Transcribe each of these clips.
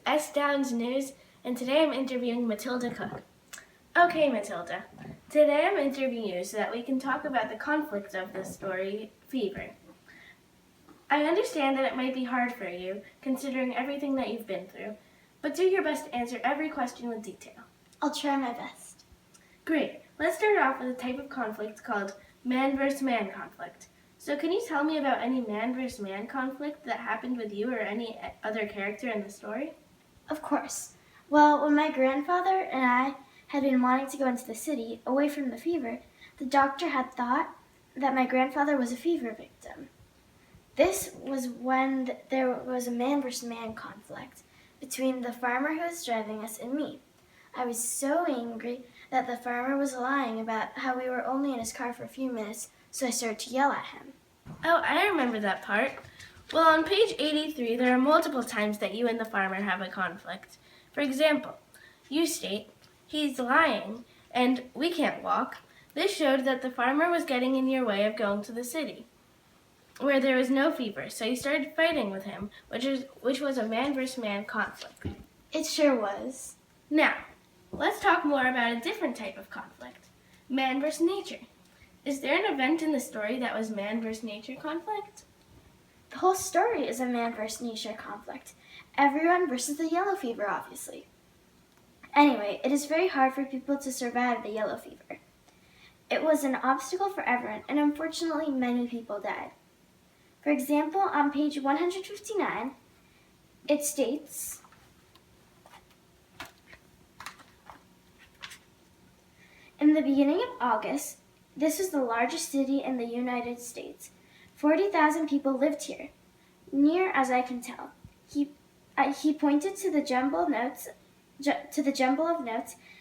S. Downs News, and today I'm interviewing Matilda Cook. Okay, Matilda, today I'm interviewing you so that we can talk about the conflict of the story, Fever. I understand that it might be hard for you, considering everything that you've been through, but do your best to answer every question with detail. I'll try my best. Great. Let's start off with a type of conflict called man versus man conflict. So can you tell me about any man versus man conflict that happened with you or any other character in the story? Of course. Well, when my grandfather and I had been wanting to go into the city, away from the fever, the doctor had thought that my grandfather was a fever victim. This was when there was a man versus man conflict between the farmer who was driving us and me. I was so angry that the farmer was lying about how we were only in his car for a few minutes, so I started to yell at him. Oh, I remember that part. Well, on page 83, there are multiple times that you and the farmer have a conflict. For example, you state, "He's lying, and we can't walk." This showed that the farmer was getting in your way of going to the city, where there was no fever, so you started fighting with him, which was a man versus man conflict. It sure was. Now, let's talk more about a different type of conflict, man versus nature. Is there an event in the story that was man versus nature conflict? The whole story is a man versus nature conflict. Everyone versus the yellow fever, obviously. Anyway, it is very hard for people to survive the yellow fever. It was an obstacle for everyone, and unfortunately many people died. For example, on page 159, it states, "In the beginning of August, this was the largest city in the United States. 40,000 people lived here, near as I can tell." He pointed to the jumble of notes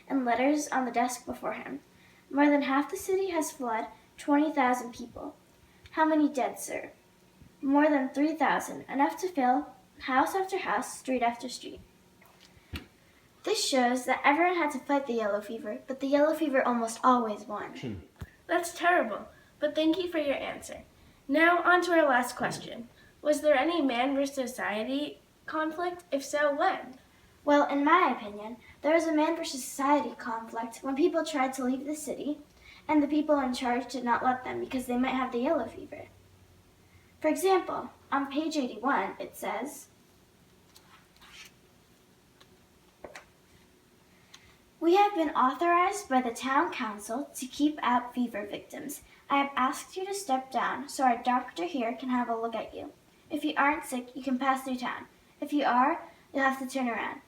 and letters on the desk before him. "More than half the city has fled, 20,000 people. How many dead, sir?" "More than 3,000, enough to fill house after house, street after street." This shows that everyone had to fight the yellow fever, but the yellow fever almost always won. That's terrible, but thank you for your answer. Now, on to our last question. Was there any man versus society conflict? If so, when? Well, in my opinion, there was a man versus society conflict when people tried to leave the city, and the people in charge did not let them because they might have the yellow fever. For example, on page 81, it says, "We have been authorized by the town council to keep out fever victims. I have asked you to step down so our doctor here can have a look at you. If you aren't sick, you can pass through town. If you are, you'll have to turn around."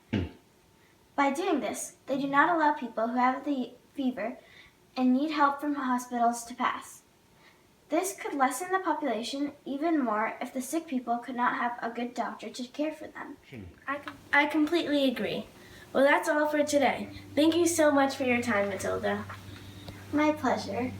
By doing this, they do not allow people who have the fever and need help from hospitals to pass. This could lessen the population even more if the sick people could not have a good doctor to care for them. I completely agree. Well, that's all for today. Thank you so much for your time, Matilda. My pleasure.